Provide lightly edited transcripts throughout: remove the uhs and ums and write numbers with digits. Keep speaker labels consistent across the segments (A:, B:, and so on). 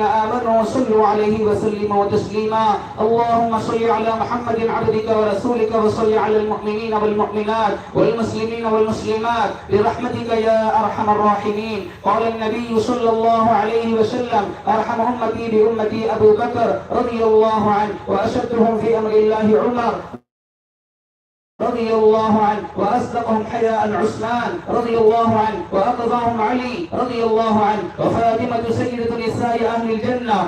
A: الذين آمنوا صلوا عليه وسلموا تسليما. اللهم صل على محمد عبدك ورسولك وصل على المؤمنين والمؤمنات والمسلمين والمسلمات برحمتك يا أرحم الراحمين. قال النبي صلى الله عليه وسلم: أرحم أمتي بأمتي أبو بكر رضي الله عنه، وأشدهم في أمر الله عمر رضي الله عنه، وأصدقهم حياء عثمان رضي الله عنه، وأقضاهم علي رضي الله عنه، وفاطمة سيدة نساء أهل الجنة،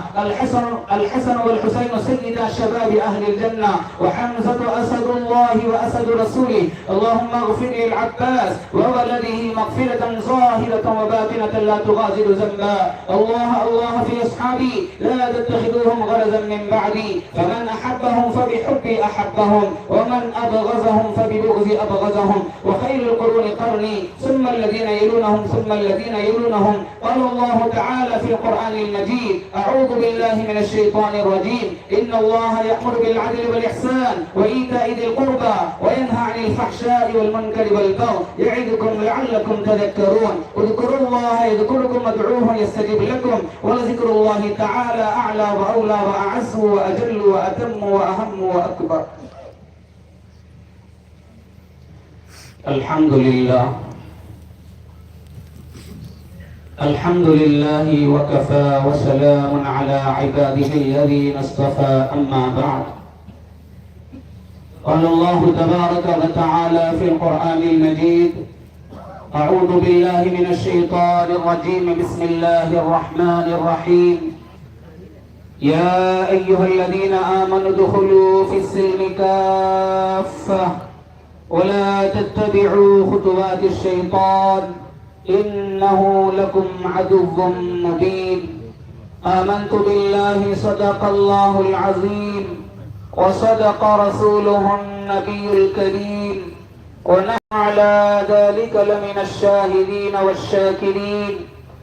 A: الحسن والحسين سيدا شباب أهل الجنة، وحمزة أسد الله وأسد رسوله. اللهم اغفر للعباس وولده مغفرة ظاهرة وباطنة لا تغادر ذنبا. الله في أصحابي لا تتخذوهم غرضا من بعدي، فمن أحبهم فبحبي أحبهم، ومن أبغضهم فببغض أبغضهم. وخير القرون قرني ثم الذين يلونهم ثم الذين يلونهم. قال الله تعالى في القرآن المجيد: أعوذ بالله من الشيطان الرجيم. إن الله يأمر بالعدل والإحسان وإيتاء ذي القربى وينهى عن الفحشاء والمنكر والبغي يعظكم لعلكم تذكرون. اذكروا الله يذكركم وادعوه يستجب لكم، ولذكر الله تعالى أعلى وأولى وأعز وأجل وأتم وأهم وأكبر. الحمد لله وكفى وسلام على عباده الذين اصطفى. أما بعد، قال الله تبارك وتعالى في القرآن المجيد: أعوذ بالله من الشيطان الرجيم. بسم الله الرحمن الرحيم. يا أيها الذين آمنوا ادخلوا في السلم كافة ولا تتبعوا خطوات الشيطان إنه لكم عدو مبين. آمنت بالله صدق الله العظيم وصدق رسوله النبي الكريم، ونحن على ذلك لمن الشاهدين والشاكرين،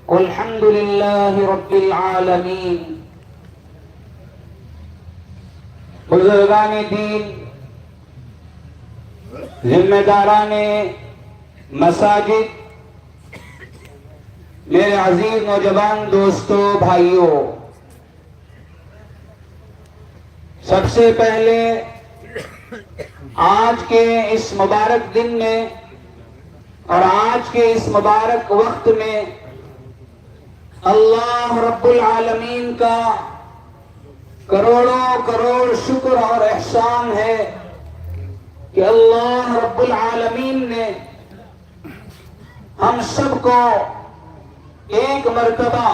A: والحمد لله رب العالمين. بزرگان دین، ذمہ داران مساجد، میرے عزیز نوجوان دوستوں، بھائیوں، سب سے پہلے آج کے اس مبارک دن میں اور آج کے اس مبارک وقت میں اللہ رب العالمین کا کروڑوں کروڑ شکر اور احسان ہے کہ اللہ رب العالمین نے ہم سب کو ایک مرتبہ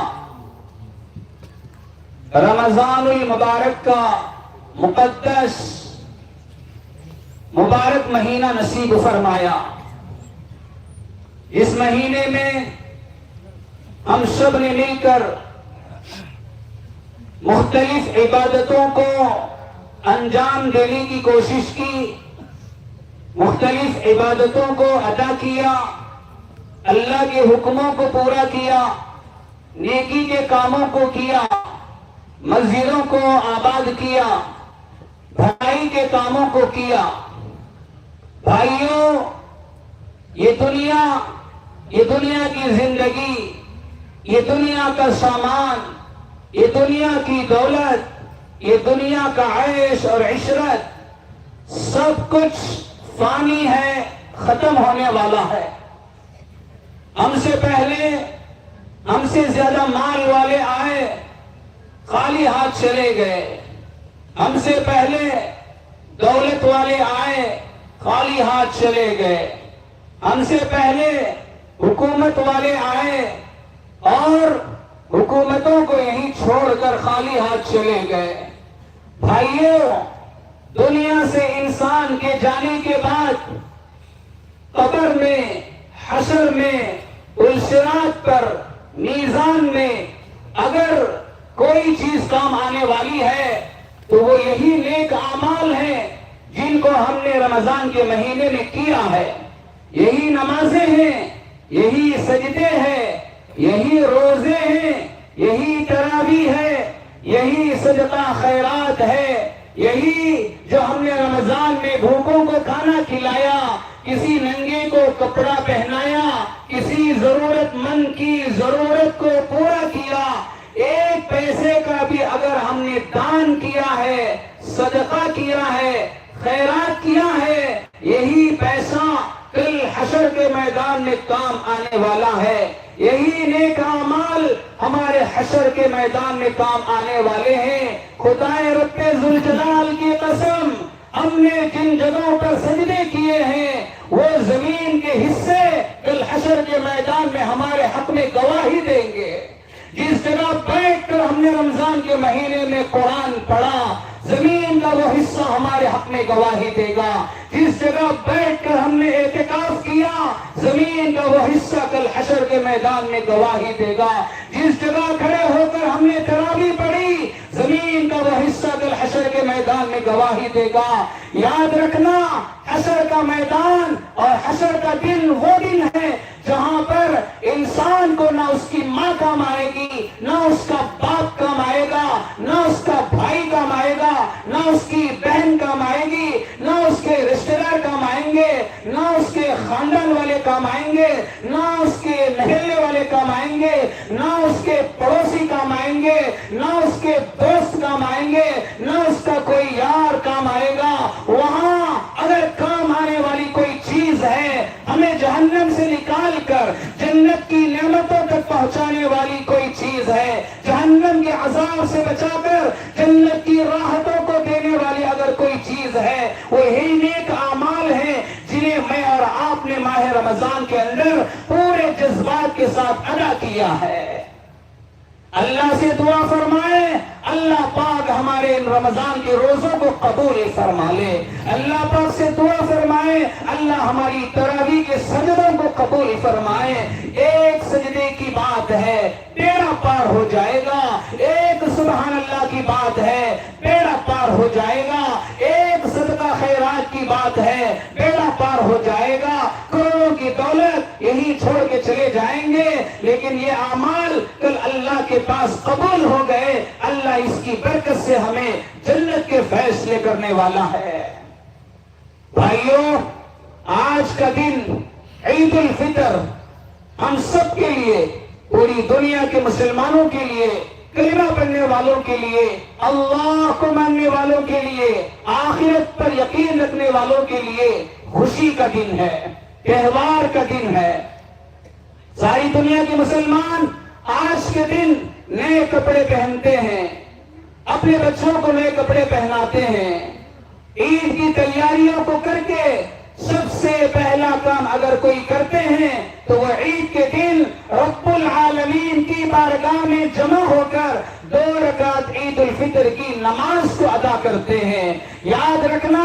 A: رمضان المبارک کا مقدس مبارک مہینہ نصیب فرمایا. اس مہینے میں ہم سب نے مل کر مختلف عبادتوں کو انجام دینے کی کوشش کی، مختلف عبادتوں کو ادا کیا، اللہ کے حکموں کو پورا کیا، نیکی کے کاموں کو کیا، مسجدوں کو آباد کیا، بھلائی کے کاموں کو کیا. بھائیوں، یہ دنیا کی زندگی، یہ دنیا کا سامان، یہ دنیا کی دولت، یہ دنیا کا عیش اور عشرت، سب کچھ فانی ہے، ختم ہونے والا ہے. ہم سے پہلے ہم سے زیادہ مال والے آئے، خالی ہاتھ چلے گئے. ہم سے پہلے دولت والے آئے، خالی ہاتھ چلے گئے. ہم سے پہلے حکومت والے آئے اور حکومتوں کو یہیں چھوڑ کر خالی ہاتھ چلے گئے. بھائیوں، دنیا سے انسان کے جانے کے بعد قبر میں، حشر میں، الصراط پر، میزان میں اگر کوئی چیز کام آنے والی ہے تو وہ یہی نیک اعمال ہیں جن کو ہم نے رمضان کے مہینے میں کیا ہے. یہی نمازیں ہیں، یہی سجدے ہیں، یہی روزے ہیں، یہی تراویح ہے، یہی صدقہ خیرات ہے، یہی جو ہم نے رمضان میں بھوکوں کو کھانا کھلایا، کسی ننگے کو کپڑا پہنایا، کسی ضرورت مند کی ضرورت کو پورا کیا، ایک پیسے کا بھی اگر ہم نے دان کیا ہے، صدقہ کیا ہے، خیرات کیا ہے، یہی پیسہ کل حشر کے میدان میں کام آنے والا ہے. یہی نیک اعمال ہمارے حشر کے میدان میں کام آنے والے ہیں. خدائے رب ذوالجلال کی قسم، ہم نے جن جگہوں پر سجدے کیے ہیں وہ زمین کے حصے کل حشر کے میدان میں ہمارے حق میں گواہی دیں گے. جس جگہ بیٹھ کر ہم نے رمضان کے مہینے میں قرآن پڑھا، زمین کا وہ حصہ ہمارے حق میں گواہی دے گا. جس جگہ بیٹھ کر ہم نے اعتکاف کیا، زمین کا وہ حصہ کل حشر کے میدان میں گواہی دے گا. جس جگہ کھڑے ہو کر ہم نے تراویح پڑھی، زمین کا وہ حصہ کل حشر کے میدان میں گواہی دے گا. یاد رکھنا، حشر کا میدان اور حشر کا دن وہ دن ہے جہاں پر انسان کو نہ اس کی ماں کام آئے گی، نہ اس کا باپ کام آئے گا، نہ اس کا بھائی کام آئے گا، نہ اس کی بہن کام آئے گی، نہ اس کے رشتہ دار کام آئیں گے، نہ اس کے خاندان والے کام آئیں گے، نہ اس کے محلے والے کام آئیں گے، نہ اس کے پڑوسی کام آئیں گے، نہ اس کے دوست کام آئیں گے، نہ اس کا کوئی یار کام آئے گا. وہاں اگر کام آنے والی کوئی چیز ہے، ہمیں جہنم سے نکال کر جنت کی نعمتوں تک پہنچانے والی کوئی چیز ہے، جہنم کے عذاب سے بچا کر جنت کی راحتوں کو دینے والی اگر کوئی چیز ہے، وہ یہی نیک اعمال ہیں جنہیں میں اور آپ نے ماہ رمضان کے اندر پورے جذبات کے ساتھ ادا کیا ہے. اللہ سے دعا فرمائے اللہ پاک ہمارے ان رمضان کے روزوں کو قبول فرما لے. اللہ پاک سے دعا فرمائے اللہ ہماری تراویح کے سجدوں کو قبول فرمائے. ایک سجدے کی بات ہے بیڑا پار ہو جائے گا، ایک سبحان اللہ کی بات ہے بیڑا پار ہو جائے گا، ایک صدقہ خیرات کی بات ہے بیڑا پار ہو جائے گا. کروڑوں کی دولت یہی چھوڑ کے چلے جائیں گے، لیکن یہ اعمال کل اللہ کے پاس قبول ہو گئے. اللہ اس کی برکت سے ہمیں جنت کے فیصلے کرنے والا ہے. بھائیوں، آج کا دن عید الفطر ہم سب کے لیے، پوری دنیا کے مسلمانوں کے لیے، کلمہ پڑھنے والوں کے لیے، اللہ کو ماننے والوں کے لیے، آخرت پر یقین رکھنے والوں کے لیے خوشی کا دن ہے، تہوار کا دن ہے. ساری دنیا کے مسلمان آج کے دن نئے کپڑے پہنتے ہیں، اپنے بچوں کو نئے کپڑے پہناتے ہیں. عید کی تیاریوں کو کر کے سب سے پہلا کام اگر کوئی کرتے ہیں تو وہ عید کے دن رب العالمین کی بارگاہ میں جمع ہو کر 2 رکعت عید الفطر کی نماز کو ادا کرتے ہیں. یاد رکھنا،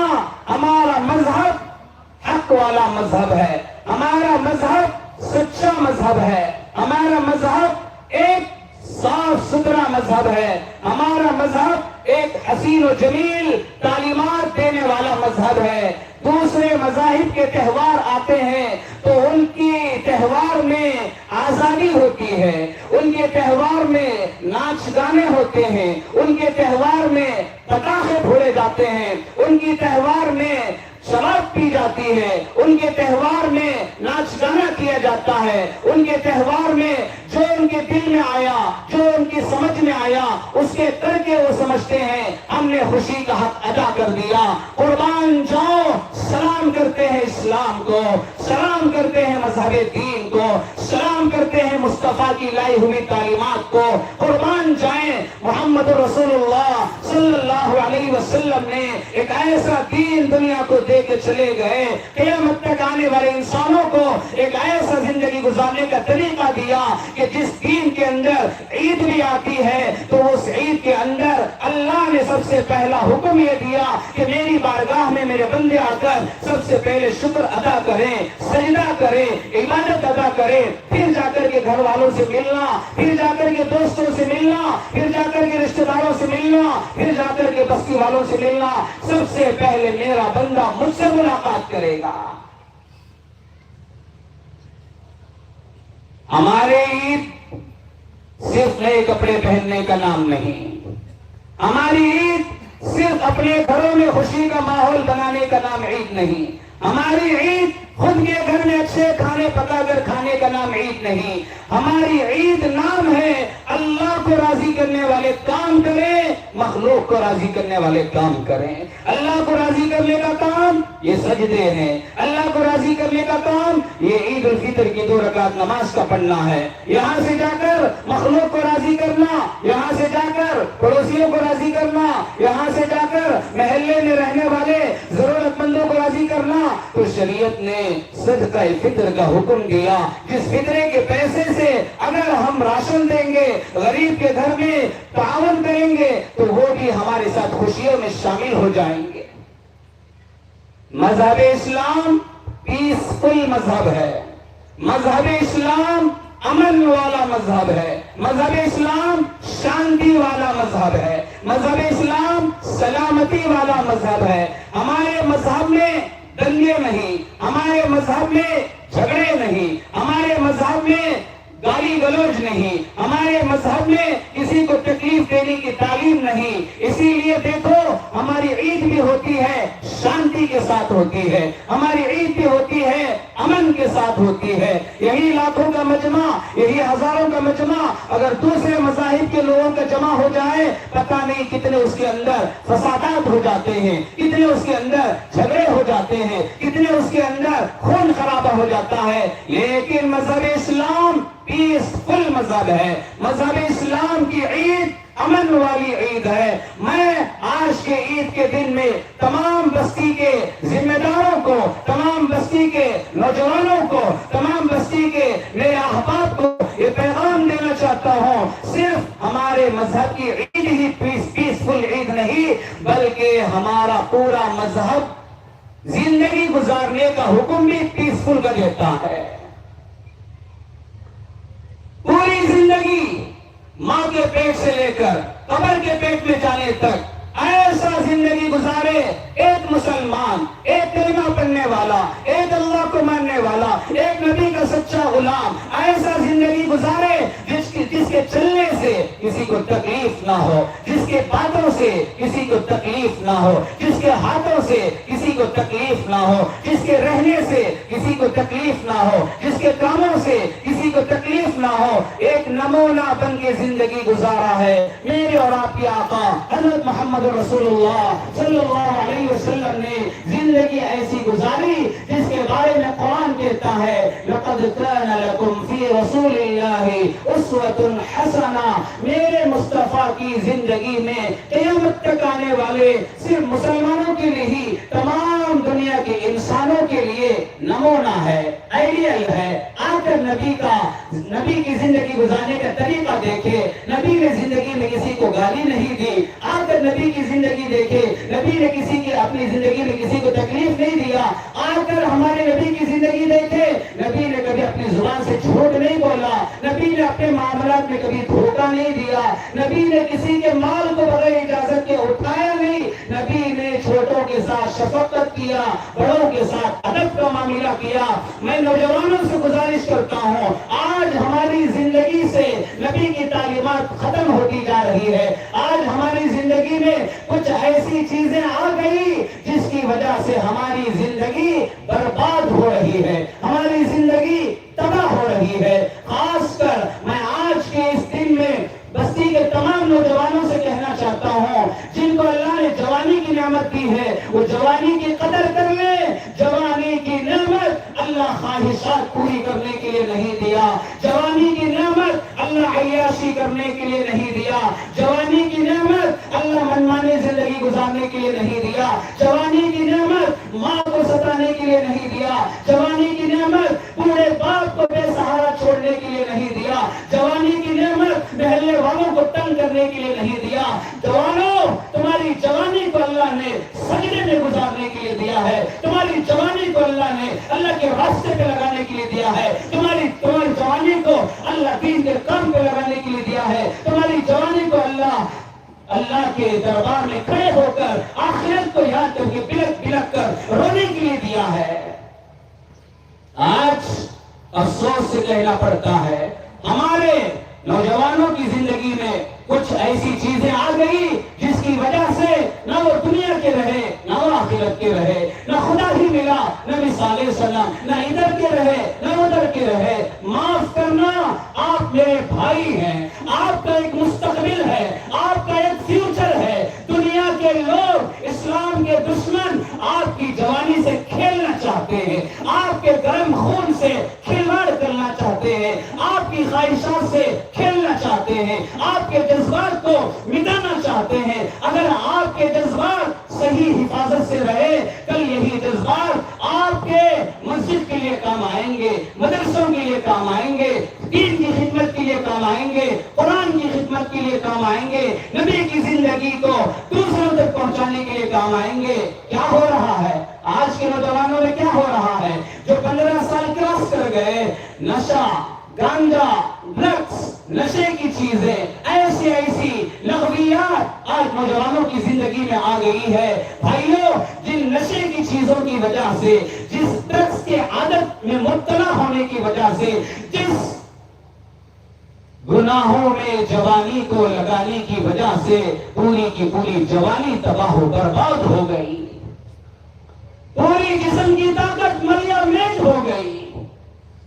A: ہمارا مذہب حق والا مذہب ہے، ہمارا مذہب سچا مذہب ہے، ہمارا مذہب ایک صاف ستھرا مذہب ہے، ہمارا مذہب ایک حسین و جمیل تعلیمات دینے والا مذہب ہے. دوسرے مذاہب کے تہوار آتے ہیں تو ان کی تہوار میں آزادی ہوتی ہے، ان کے تہوار میں ناچ گانے ہوتے ہیں، ان کے تہوار میں پٹاخے پھوڑے جاتے ہیں، ان کی تہوار میں شراب پی جاتی ہے، ان کے تہوار میں ناچ گانا کیا جاتا ہے، ان کے تہوار میں جو ان کے دل میں آیا، جو ان کی سمجھ میں آیا اس کے کر کے وہ سمجھتے ہیں ہم نے خوشی کا حق ادا کر دیا. قربان جاؤ، سلام کرتے ہیں اسلام کو، سلام کرتے ہیں مذہب دین کو، سلام کرتے ہیں مصطفیٰ کی لائی ہوئی تعلیمات کو. قربان جائیں، محمد رسول اللہ صلی اللہ علیہ وسلم نے ایک ایسا دین دنیا کو دے کے چلے گئے، قیامت تک آنے والے انسانوں کو ایک ایسا زندگی گزارنے کا طریقہ دیا کہ جس دین کے اندر عید بھی آتی ہے تو اس عید کے اندر اللہ نے سب سے پہلا حکم یہ دیا کہ میری بارگاہ میں میرے بندے آ کر سب سے پہلے شکر ادا کریں، سجدہ کریں، عبادت ادا کریں، پھر جا کر کے گھر والوں سے ملنا، پھر جا کر کے دوستوں سے ملنا، پھر جا کر کے رشتہ داروں سے ملنا، پھر جا کر کے بستی والوں سے ملنا. سب سے پہلے میرا بندہ مجھ سے ملاقات کرے گا. ہمارے عید صرف نئے کپڑے پہننے کا نام نہیں، ہماری عید صرف اپنے گھروں میں خوشی کا ماحول بنانے کا نام عید نہیں، ہماری عید خود کے گھر میں اچھے کھانے پکا کر کھانے کا نام عید نہیں. ہماری عید نام ہے اللہ کو راضی کرنے والے کام کریں, مخلوق کو راضی کرنے والے کام کریں. اللہ کو راضی کرنے کا کام یہ سجدے ہیں, اللہ کو راضی کرنے کا کام یہ عید الفطر کی 2 رکعت نماز کا پڑھنا ہے. یہاں سے جا کر مخلوق کو راضی کرنا, یہاں سے جا کر پڑوسیوں کو راضی کرنا, یہاں سے جا کر محلے میں رہنے والے ضرورت مندوں کو راضی کرنا. تو شریعت نے صدقہ فطر کا حکم دیا, جس فطرے کے پیسے سے اگر ہم راشن دیں گے, غریب کے گھر میں تعاون کریں گے, تو وہ بھی ہمارے ساتھ خوشیوں میں شامل ہو جائیں گے. مذہب اسلام پیسفل مذہب ہے, مذہب اسلام امن والا مذہب ہے, مذہب اسلام شانتی والا مذہب ہے, مذہب اسلام سلامتی والا مذہب ہے. ہمارے مذہب میں دنگے نہیں, ہمارے مذہب میں جھگڑے نہیں, ہمارے مذہب میں گالی گلوچ نہیں, ہمارے مذہب میں کسی کو تکلیف دینے کی تعلیم نہیں. اسی لیے دیکھو ہماری عید بھی ہوتی ہے شانتی کے ساتھ ہوتی ہے, ہماری عید بھی ہوتی ہے امن کے ساتھ ہوتی ہے. یہی لاکھوں کا مجمع, یہی ہزاروں کا مجمع اگر دوسرے مذاہب کے لوگوں کا جمع ہو جائے, پتہ نہیں کتنے اس کے اندر فسادات ہو جاتے ہیں, کتنے اس کے اندر جھگڑے ہو جاتے ہیں, کتنے اس کے اندر خون خرابہ ہو جاتا ہے. لیکن مذہب اسلام پیسفل مذہب ہے, مذہب اسلام کی عید امن والی عید ہے. میں آج کے عید کے دن میں تمام بستی کے ذمہ داروں کو, تمام بستی کے نوجوانوں کو, تمام بستی کے میرے احباب کو یہ پیغام دینا چاہتا ہوں, صرف ہمارے مذہب کی عید ہی پیسفل عید نہیں, بلکہ ہمارا پورا مذہب زندگی گزارنے کا حکم بھی پیسفل کا دیتا ہے. پوری زندگی ماں کے پیٹ سے لے کر قبر کے پیٹ میں جانے تک ایسا زندگی گزارے ایک مسلمان, ایک کلمہ پڑھنے والا, ایک اللہ کو ماننے والا, ایک نبی کا سچا غلام, ایسا زندگی گزارے جس کے چلنے سے کسی کو تکلیف نہ ہو, جس کے باتوں سے کسی کو تکلیف نہ ہو, جس کے ہاتھوں سے کسی کو تکلیف نہ ہو, جس کے رہنے سے کسی کو تکلیف نہ ہو, جس کے کاموں سے کسی کو تکلیف نہ ہو. ایک نمونہ بن کے زندگی گزارا ہے میرے اور آپ کے آقا حضرت محمد رسول اللہ صلی اللہ علیہ وسلم نے. زندگی ایسی گزاری جس کے بارے میں قرآن کہتا ہے لَقَدْ كَانَ لَكُمْ فِي رَسُولِ اللَّهِ أُسْوَةٌ حَسَنَةٌ. میرے مصطفیٰ کی زندگی میں قیامت تک آنے والے صرف مسلمانوں کے لیے ہی, تمام دنیا کے انسانوں کے لیے نمونہ ہے, آئیڈیل ہے. آ کر نبی کی زندگی گزارنے کا طریقہ دیکھے. نبی نے زندگی میں کسی کو گالی نہیں دی. آ کر نبی کی زندگی دیکھے, نبی نے کسی کی اپنی زندگی میں کسی کو تکلیف نہیں دیا. آ کر ہمارے نبی کی زندگی دیکھے, نبی نے کبھی اپنی زبان سے جھوٹ نہیں بولا, نبی نے اپنے معاملات میں کبھی دھوکہ نہیں دیا, نبی نے کسی کے مال کو بغیر اجازت کے اٹھایا نہیں, نبی نے چھوٹوں کے ساتھ شفقت کیا, بڑوں کے ساتھ ادب کا معاملہ کیا. میں نوجوانوں سے گزارش کرتا ہوں, آج ہماری زندگی سے نبی کی تعلیمات ختم ہوتی جا رہی ہے. آج ہماری زندگی میں کچھ ایسی چیزیں آ گئی جس کی وجہ سے ہماری زندگی برباد ہو رہی ہے, ہماری زندگی تباہ ہو رہی ہے. خاص کر میں آج کے اس دن میں بستی کے تمام نوجوانوں سے کہنا چاہتا ہوں, جن کو اللہ نے جوانی کی نعمت دی ہے وہ جوانی کی قدر کر لیں. جوانی کی نعمت اللہ خواہشات پوری کرنے کے لیے نہیں دیا, جوانی کی نعمت اللہ عیاشی کرنے کے لیے نہیں دیا, جوانی کی نعمت اللہ منمانی زندگی گزارنے کے لیے نہیں دیا, جوانی کی نعمت ماں کو ستانے کے لیے نہیں دیا, جوانی کی نعمت بوڑھے باپ کو بے سہارا چھوڑنے کے لیے نہیں دیا, جوانی کی نعمت محلے والوں کو تنگ کرنے کے لیے نہیں دیا. جوانوں, تمہاری جوانی کو اللہ نے سجدے میں گزارنے کے لیے دیا ہے, تمہاری جوانی کو اللہ نے اللہ کے راستے پہ لگانے کے لیے دیا ہے, تمہاری جوانی کو اللہ دین کے کام پہ لگانے کے لیے دیا ہے, تمہاری جوانی کو اللہ کے دربار میں کھڑے ہو کر آخرت کو یاد کر کے بلک بلک کر رونے کے لیے دیا ہے. آج افسوس سے کہنا پڑتا ہے ہمارے نوجوانوں کی زندگی میں کچھ ایسی چیزیں آ گئی جس کی وجہ سے نہ وہ دنیا کے رہے, نہ وہ آخرت کے رہے, نہ خدا ہی ملا, نہ
B: علیہ وسلم نہ ادھر کے رہے نہ ادھر کے رہے. معاف کرنا، آپ میرے بھائی ہیں، آپ کا ایک مستقبل ہے، آپ کا ایک فیوچر ہے. دنیا کے لوگ، اسلام کے دشمن آپ کی جوانی سے کھیلنا چاہتے ہیں، آپ کے گرم خون سے کھلواڑ کرنا چاہتے ہیں، آپ کی خواہشات سے کھیلنا چاہتے ہیں، آپ کے جذبات کو مٹانا چاہتے ہیں. اگر آپ کے جذبات صحیح حفاظت سے رہے، کل یہی جذبات آپ کے مسجد کے لیے کام آئیں گے، مدرسوں کے لیے کام آئیں گے، دین کی خدمت کے لیے کام آئیں گے، قرآن کی خدمت کے لیے کام آئیں گے، نبی کی زندگی کو دوسروں تک پہنچانے کے لیے کام آئیں گے. کیا ہو رہا ہے آج کے نوجوانوں میں؟ کیا ہو رہا ہے؟ جو 15 سال کراس کر گئے، نشہ، گانجا، ڈرگس، نشے کی چیزیں، ایسی لغویات آج نوجوانوں کی زندگی میں آ گئی ہے. بھائیوں، جن نشے کی چیزوں کی وجہ سے، جس ڈرگس کے عادت میں مبتلا ہونے کی وجہ سے، جس گناہوں میں جوانی کو لگانے کی وجہ سے پوری کی پوری جوانی تباہ و برباد ہو گئی، پوری جسم کی طاقت ملیا میٹ ہو گئی.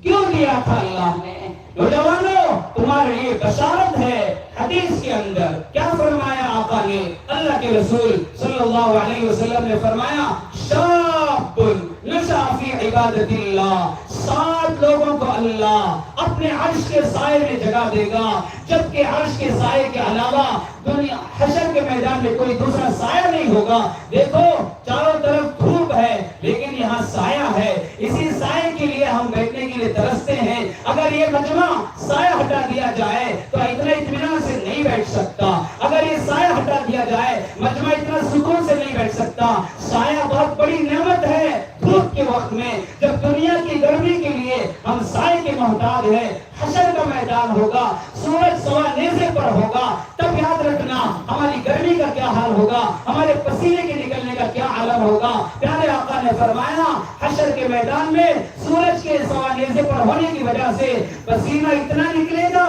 B: کیوں دیا تھا اللہ نے؟ نوجوانوں، تمہارے لیے بشارت ہے. حدیث کے اندر کیا فرمایا آقا نے؟ اللہ کے رسول صلی اللہ علیہ وسلم نے فرمایا، شاب نشأ فی عبادت اللہ، 7 لوگوں کو اللہ اپنے عرش کے سائے میں جگہ دے گا، جبکہ عرش کے سائے کے علاوہ دنیا حشر کے میدان میں کوئی دوسرا سایہ نہیں ہوگا. دیکھو چاروں طرف دھوپ ہے لیکن یہاں سایہ ہے. اسی سائے کے لیے ہم بیٹھنے کے لیے ترستے ہیں. اگر یہ مجمع سایہ ہٹا دیا جائے تو اتنا اطمینان سے نہیں بیٹھ سکتا. اگر یہ سایہ ہٹا دیا جائے مجمع اتنا سکون سے نہیں بیٹھ سکتا. سایہ بہت بڑی نعمت ہے. دھوپ کے وقت میں جب دنیا کی گرمی کے لیے ہم سائے کے محتاج ہیں، حشر کا میدان ہوگا، سورج سوا نیزے پر ہوگا، تب یاد رکھنا ہماری گرمی کا کیا حال ہوگا، ہمارے پسینے کے نکلنے کا کیا عالم ہوگا. پیارے آقا نے فرمایا، حشر کے میدان میں سورج کے سوا نیزے پر ہونے کی وجہ سے پسینہ اتنا نکلے گا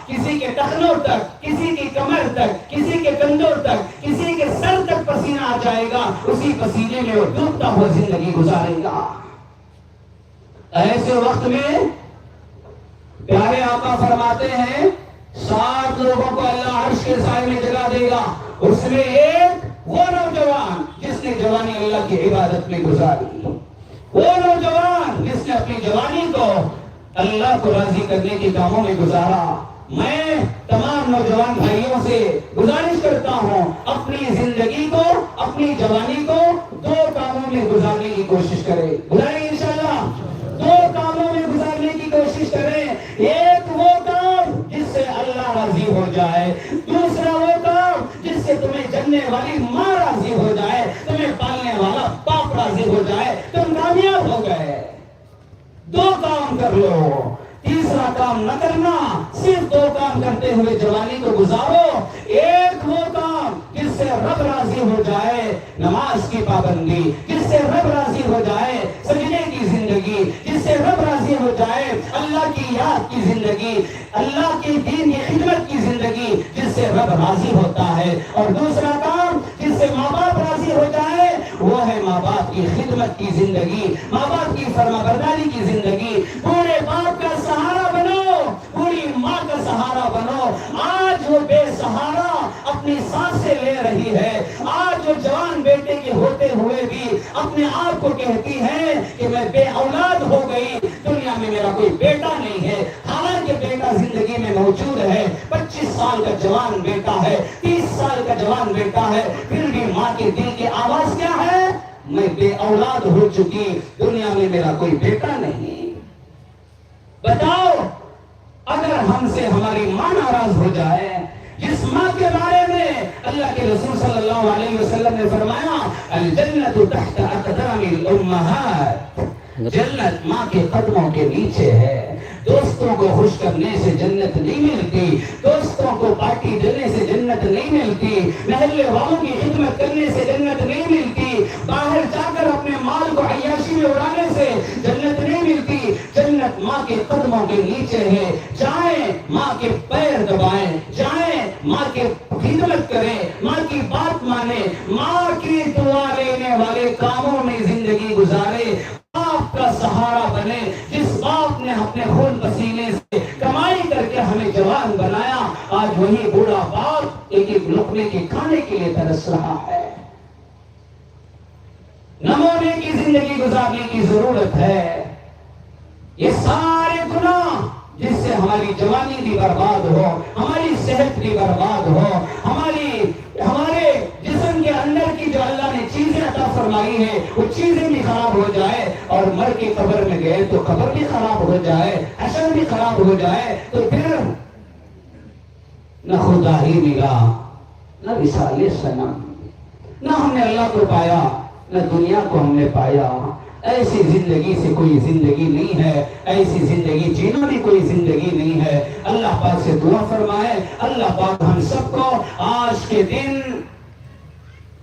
B: کسی کے ٹخنوں تک، کسی کی کمر تک، کسی کے کندھوں تک، کسی کے سر تک پسینہ آ جائے گا. اسی پسینے میں وہ ڈوبتا ہوا زندگی گزارے گا. ایسے وقت میں پیارے آقا فرماتے ہیں، 7 لوگوں کو اللہ عرش کے سائے میں جگہ دے گا. اس میں ایک وہ نوجوان جس نے جوانی اللہ کی عبادت میں گزاری، وہ نوجوان جس نے اپنی جوانی کو اللہ کو راضی کرنے کے کاموں میں گزارا. میں تمام نوجوان بھائیوں سے گزارش کرتا ہوں، اپنی زندگی کو، اپنی جوانی کو 2 کاموں میں گزارنے کی کوشش کریں. گزاریں انشاءاللہ. 2 کاموں میں گزارنے کی کوشش کریں. ایک وہ کام جس سے اللہ راضی ہو جائے، دوسرا وہ کام جس سے تمہیں جننے والی ماں راضی ہو جائے، تمہیں پالنے والا باپ راضی ہو جائے. تم کامیاب ہو گئے. 2 کام کر لو. تیسرا کام نہ کرنا. صرف 2 کام کرتے ہوئے جوانی کو گزارو. ایک وہ کام جس سے رب راضی ہو جائے، نماز کی پابندی، جس سے رب راضی ہو جائے، سجدے کی زندگی، جس سے رب راضی ہو جائے، اللہ کی یاد کی زندگی، اللہ کی دین کی خدمت کی زندگی، جس سے رب راضی ہوتا ہے. اور دوسرا کام جس سے ماں باپ راضی ہو جائے، وہ ہے ماں باپ کی خدمت کی زندگی، ماں باپ کی فرما برداری کی زندگی. پورے باپ کا سہارا بنو، پوری ماں کا سہارا بنو. آج وہ بے سہارا اپنی سانسیں لے رہی ہے. آج جو جوان بیٹے کے ہوتے ہوئے بھی اپنے آپ کو کہتی ہے کہ میں بے اولاد ہو گئی، دنیا میں میرا کوئی بیٹا نہیں ہے. حالانکہ بیٹا زندگی میں موجود ہے. 25 سال کا جوان بیٹا ہے، 30 سال کا جوان بیٹا ہے، پھر بھی ماں کے دل کی آواز کیا ہے؟ میں بے اولاد ہو چکی، دنیا میں میرا کوئی بیٹا نہیں. بتاؤ، اگر ہم سے ہماری ماں ناراض ہو جائے، جس ماں کے بارے میں اللہ کے رسول صلی اللہ علیہ وسلم نے فرمایا، الجنت تحت اقدام الامہات، جنت ماں کے قدموں کے نیچے ہے. دوستوں کو خوش کرنے سے جنت نہیں ملتی، دوستوں کو پارٹی دینے سے جنت نہیں ملتی، محلے والوں کی خدمت کرنے سے جنت نہیں ملتی، باہر جا کر اپنے مال کو عیاشی میں اڑانے سے جنت نہیں ملتی. جنت ماں کے قدموں کے نیچے ہے. جائیں ماں کے پیر دبائیں، جائیں ماں کے خدمت کریں، ماں کی بات مانیں، ماں کی دعا لینے والے کاموں میں زندگی گزاریں. ایک ایک لقمے کے کھانے کے لیے ترس رہا ہے. نمونے کی زندگی گزارنے کی ضرورت ہے. یہ سارے گناہ جس سے ہماری جوانی بھی برباد ہو, ہماری صحت بھی برباد ہو, ہمارے جسم کے اندر کی جو اللہ نے چیزیں عطا فرمائی ہیں وہ چیزیں بھی خراب ہو جائے, اور مر کے قبر میں گئے تو قبر بھی خراب ہو جائے, حشر بھی خراب ہو جائے, تو پھر نہ خدا ہی ملا, نہ وصال صنم, نہ ہم نے اللہ کو پایا, نہ دنیا کو ہم نے پایا. ایسی زندگی سے کوئی زندگی نہیں ہے, ایسی زندگی جینا بھی کوئی زندگی نہیں ہے. اللہ پاک سے دعا فرمائے, اللہ پاک ہم سب کو آج کے دن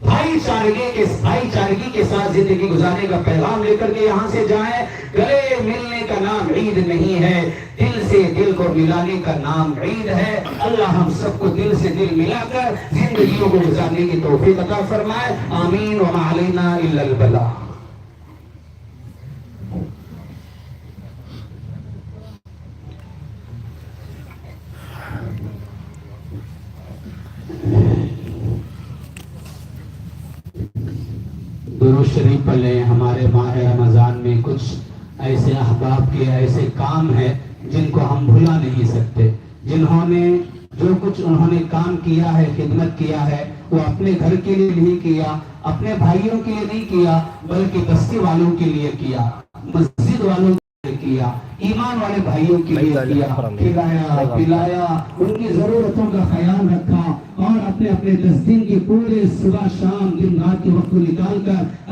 B: بھائی چارگی کے ساتھ زندگی گزارنے کا پیغام لے کر کے یہاں سے جائیں. گلے ملنے کا نام عید نہیں ہے, دل سے دل کو ملانے کا نام عید ہے. اللہ ہم سب کو دل سے دل ملا کر زندگیوں کو گزارنے کی توفیق عطا فرمائے. آمین. وما علینا الا البلاغ. درود شریف پڑھ لیں. ہمارے ماہ رمضان میں کچھ ایسے احباب کے ایسے کام ہیں جن کو ہم بھلا نہیں سکتے, جنہوں نے جو کچھ انہوں نے کام کیا ہے, خدمت کیا ہے, وہ اپنے گھر کے لیے نہیں کیا, اپنے بھائیوں کے لیے نہیں کیا, بلکہ بستی والوں کے لیے کیا, مسجد والوں کے لیے کیا, ایمان والے بھائیوں کے لیے کیا, کھلایا پلایا, ان کی ضرورتوں کا خیال رکھا, اور اپنے 10 دن کی پورے صبح شام دن رات کے وقت نکال کر